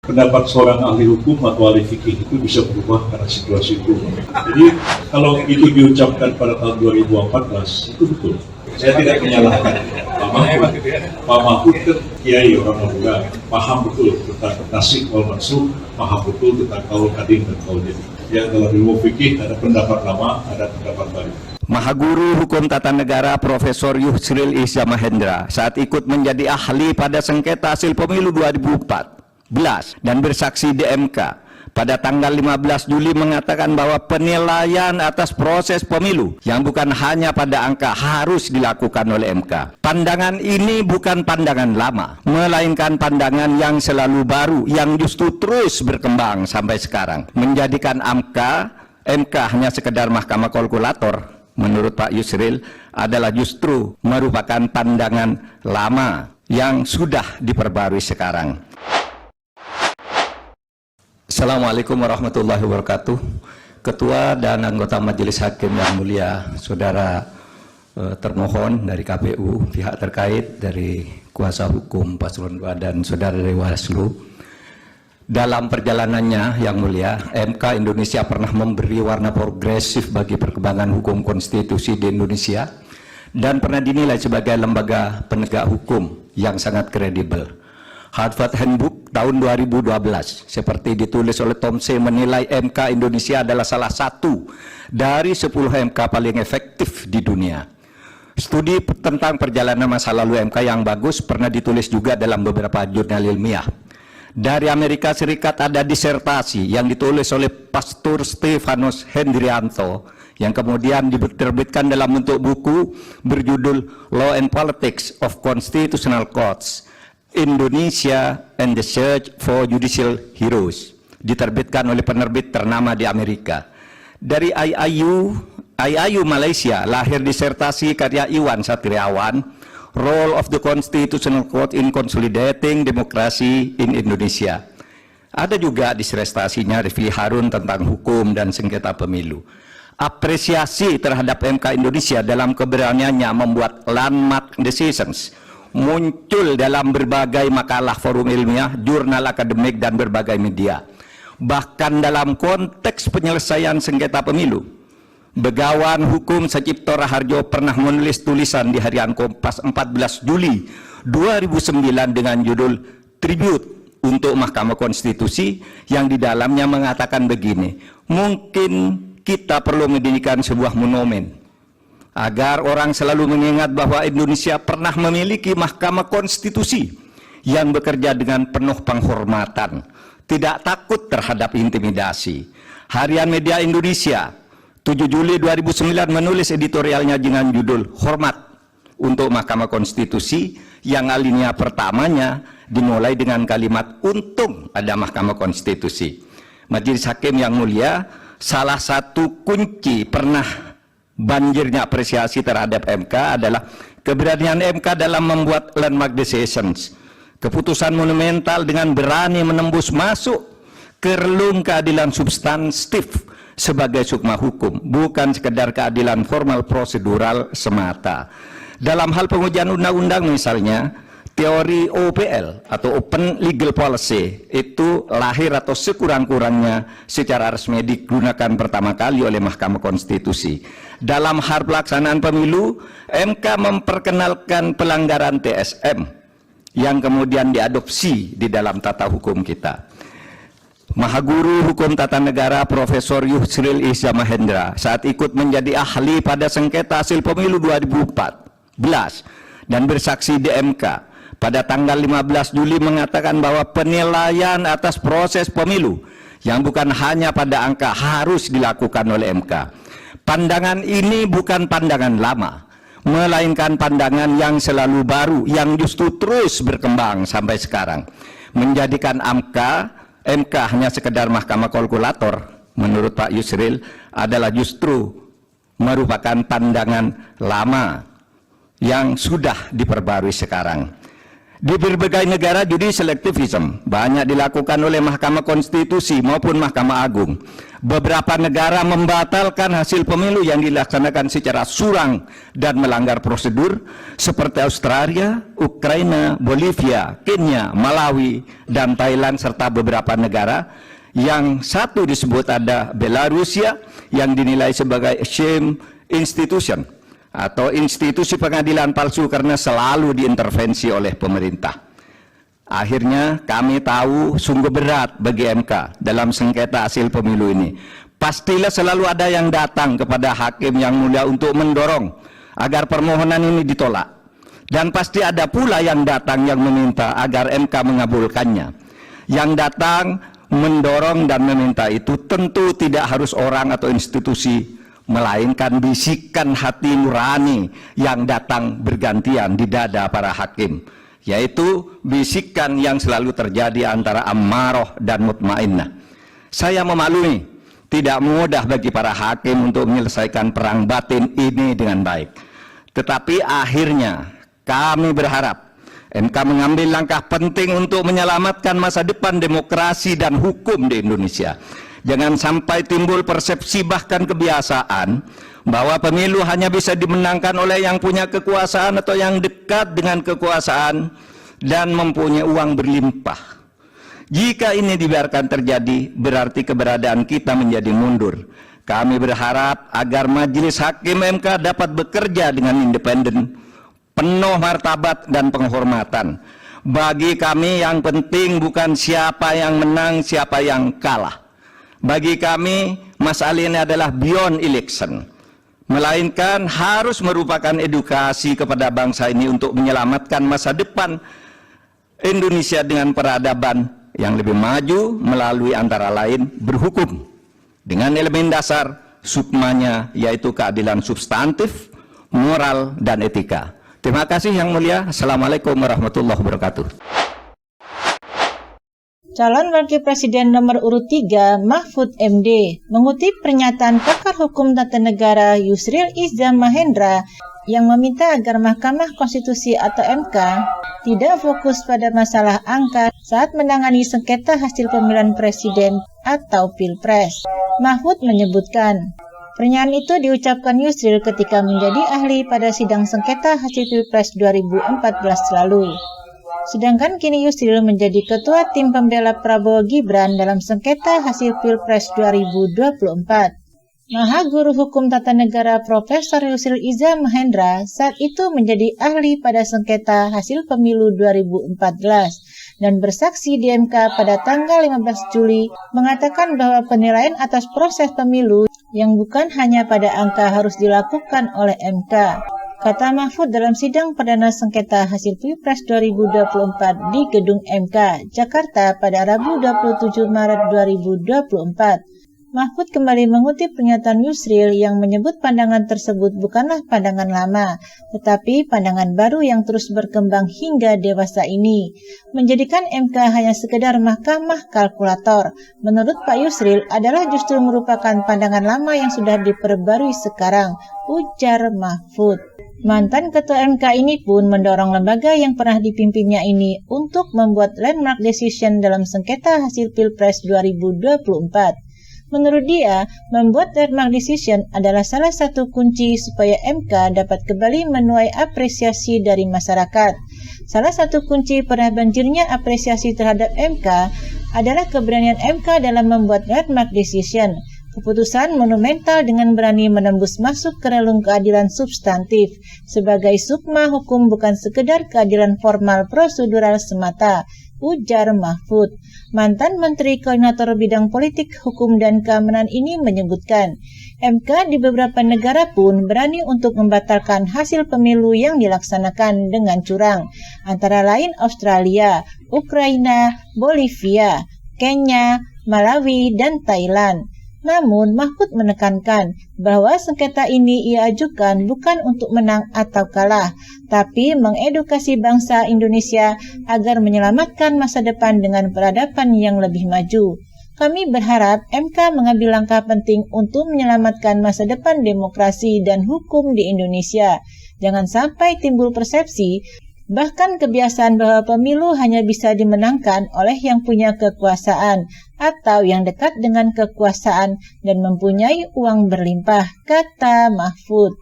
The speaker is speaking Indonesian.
Pendapat seorang ahli hukum atau ahli fikih itu bisa berubah karena situasi itu. Jadi kalau itu diucapkan pada tahun 2014 itu betul. Saya tidak menyalahkan Pak Mahfud. Pak Mahfud kan kiai orang Madura, paham betul tentang nasib wal mansukh, paham betul tentang kaul kadim dan kaul jadid. Ya, dalam ilmu fikih ada pendapat lama, ada pendapat baru. Mahaguru Hukum Tata Negara Profesor Yusril Iza Mahendra saat ikut menjadi ahli pada sengketa hasil pemilu 2014 dan bersaksi di MK pada tanggal 15 Juli mengatakan bahwa penilaian atas proses pemilu yang bukan hanya pada angka harus dilakukan oleh MK. Pandangan ini bukan pandangan lama, melainkan pandangan yang selalu baru, yang justru terus berkembang sampai sekarang. Menjadikan MK hanya sekedar mahkamah kalkulator, menurut Pak Yusril, adalah justru merupakan pandangan lama yang sudah diperbarui sekarang. Assalamualaikum warahmatullahi wabarakatuh. Ketua dan anggota Majelis Hakim yang mulia, saudara termohon dari KPU, pihak terkait dari kuasa hukum Paslon 2 dan saudara dari Bawaslu. Dalam perjalanannya yang mulia, MK Indonesia pernah memberi warna progresif bagi perkembangan hukum konstitusi di Indonesia dan pernah dinilai sebagai lembaga penegak hukum yang sangat kredibel. Harvard Handbook tahun 2012 seperti ditulis oleh Tom C. menilai MK Indonesia adalah salah satu dari 10 MK paling efektif di dunia. Studi tentang perjalanan masa lalu MK yang bagus pernah ditulis juga dalam beberapa jurnal ilmiah. Dari Amerika Serikat ada disertasi yang ditulis oleh Pastor Stefanus Hendrianto yang kemudian diterbitkan dalam bentuk buku berjudul Law and Politics of Constitutional Courts, Indonesia and the Search for Judicial Heroes, diterbitkan oleh penerbit ternama di Amerika. Dari IIU Malaysia lahir disertasi karya Iwan Satriawan, Role of the Constitutional Court in Consolidating Democracy in Indonesia. Ada juga disertasinya Rifli Harun tentang hukum dan sengketa pemilu. Apresiasi terhadap MK Indonesia dalam keberaniannya membuat landmark decisions muncul dalam berbagai makalah forum ilmiah, jurnal akademik, dan berbagai media. Bahkan dalam konteks penyelesaian sengketa pemilu, Begawan Hukum Sacipto Raharjo pernah menulis tulisan di harian Kompas 14 Juli 2009 dengan judul Tribute untuk Mahkamah Konstitusi, yang di dalamnya mengatakan begini: mungkin kita perlu mendirikan sebuah monumen agar orang selalu mengingat bahwa Indonesia pernah memiliki Mahkamah Konstitusi yang bekerja dengan penuh penghormatan, tidak takut terhadap intimidasi. Harian Media Indonesia 7 Juli 2009 menulis editorialnya dengan judul Hormat untuk Mahkamah Konstitusi, yang alinea pertamanya dimulai dengan kalimat untung ada Mahkamah Konstitusi. Majelis Hakim yang mulia, salah satu kunci pernah banjirnya apresiasi terhadap MK adalah keberanian MK dalam membuat landmark decisions, keputusan monumental dengan berani menembus masuk ke relung keadilan substantif sebagai sukma hukum, bukan sekedar keadilan formal prosedural semata. Dalam hal pengujian undang-undang misalnya, teori OPL atau Open Legal Policy itu lahir atau sekurang-kurangnya secara resmi digunakan pertama kali oleh Mahkamah Konstitusi. Dalam hal pelaksanaan pemilu, MK memperkenalkan pelanggaran TSM yang kemudian diadopsi di dalam tata hukum kita. Mahaguru Hukum Tata Negara Profesor Yusril Iza Mahendra saat ikut menjadi ahli pada sengketa hasil pemilu 2014 dan bersaksi di MK pada tanggal 15 Juli mengatakan bahwa penilaian atas proses pemilu yang bukan hanya pada angka harus dilakukan oleh MK. Pandangan ini bukan pandangan lama, melainkan pandangan yang selalu baru, yang justru terus berkembang sampai sekarang. Menjadikan MK hanya sekedar mahkamah kalkulator, menurut Pak Yusril, adalah justru merupakan pandangan lama yang sudah diperbarui sekarang. Di berbagai negara judi selektivisme banyak dilakukan oleh Mahkamah Konstitusi maupun Mahkamah Agung. Beberapa negara membatalkan hasil pemilu yang dilaksanakan secara curang dan melanggar prosedur seperti Australia, Ukraina, Bolivia, Kenya, Malawi, dan Thailand serta beberapa negara yang satu disebut ada Belarusia yang dinilai sebagai shame institution atau institusi pengadilan palsu karena selalu diintervensi oleh pemerintah. Akhirnya kami tahu sungguh berat bagi MK dalam sengketa hasil pemilu ini. Pastilah selalu ada yang datang kepada hakim yang mulia untuk mendorong agar permohonan ini ditolak. Dan pasti ada pula yang datang yang meminta agar MK mengabulkannya. Yang datang mendorong dan meminta itu tentu tidak harus orang atau institusi, melainkan bisikan hati nurani yang datang bergantian di dada para hakim, yaitu bisikan yang selalu terjadi antara ammaroh dan mutmainnah. Saya memaklumi tidak mudah bagi para hakim untuk menyelesaikan perang batin ini dengan baik, tetapi akhirnya kami berharap MK mengambil langkah penting untuk menyelamatkan masa depan demokrasi dan hukum di Indonesia. Jangan sampai timbul persepsi bahkan kebiasaan bahwa pemilu hanya bisa dimenangkan oleh yang punya kekuasaan atau yang dekat dengan kekuasaan dan mempunyai uang berlimpah. Jika ini dibiarkan terjadi, berarti keberadaan kita menjadi mundur. Kami berharap agar Majelis Hakim MK dapat bekerja dengan independen, penuh martabat dan penghormatan. Bagi kami yang penting bukan siapa yang menang, siapa yang kalah. Bagi kami, masalah ini adalah beyond election, melainkan harus merupakan edukasi kepada bangsa ini untuk menyelamatkan masa depan Indonesia dengan peradaban yang lebih maju melalui antara lain berhukum dengan elemen dasar sukmanya, yaitu keadilan substantif, moral, dan etika. Terima kasih Yang Mulia. Assalamualaikum warahmatullahi wabarakatuh. Calon Wakil Presiden nomor urut 3 Mahfud MD mengutip pernyataan pakar hukum tata negara Yusril Iza Mahendra yang meminta agar Mahkamah Konstitusi atau MK tidak fokus pada masalah angka saat menangani sengketa hasil pemilihan presiden atau Pilpres. Mahfud menyebutkan, pernyataan itu diucapkan Yusril ketika menjadi ahli pada sidang sengketa hasil Pilpres 2014 lalu. Sedangkan kini Yusril menjadi ketua tim pembela Prabowo Gibran dalam sengketa hasil Pilpres 2024. Maha Guru Hukum Tata Negara Profesor Yusril Iza Mahendra saat itu menjadi ahli pada sengketa hasil pemilu 2014 dan bersaksi di MK pada tanggal 15 Juli mengatakan bahwa penilaian atas proses pemilu yang bukan hanya pada angka harus dilakukan oleh MK. Kata Mahfud dalam sidang perdana sengketa hasil Pilpres 2024 di Gedung MK, Jakarta pada Rabu 27 Maret 2024. Mahfud kembali mengutip pernyataan Yusril yang menyebut pandangan tersebut bukanlah pandangan lama, tetapi pandangan baru yang terus berkembang hingga dewasa ini, menjadikan MK hanya sekedar mahkamah kalkulator. Menurut Pak Yusril adalah justru merupakan pandangan lama yang sudah diperbarui sekarang, ujar Mahfud. Mantan Ketua MK ini pun mendorong lembaga yang pernah dipimpinnya ini untuk membuat landmark decision dalam sengketa hasil Pilpres 2024. Menurut dia, membuat landmark decision adalah salah satu kunci supaya MK dapat kembali menuai apresiasi dari masyarakat. Salah satu kunci pada banjirnya apresiasi terhadap MK adalah keberanian MK dalam membuat landmark decision. Keputusan monumental dengan berani menembus masuk ke relung keadilan substantif. Sebagai sukma hukum bukan sekedar keadilan formal prosedural semata, ujar Mahfud. Mantan Menteri Koordinator Bidang Politik, Hukum, dan Keamanan ini menyebutkan, MK di beberapa negara pun berani untuk membatalkan hasil pemilu yang dilaksanakan dengan curang, antara lain Australia, Ukraina, Bolivia, Kenya, Malawi, dan Thailand. Namun, Mahfud menekankan bahwa sengketa ini ia ajukan bukan untuk menang atau kalah, tapi mengedukasi bangsa Indonesia agar menyelamatkan masa depan dengan peradaban yang lebih maju. Kami berharap MK mengambil langkah penting untuk menyelamatkan masa depan demokrasi dan hukum di Indonesia. Jangan sampai timbul persepsi Bahkan kebiasaan bahwa pemilu hanya bisa dimenangkan oleh yang punya kekuasaan atau yang dekat dengan kekuasaan dan mempunyai uang berlimpah, kata Mahfud.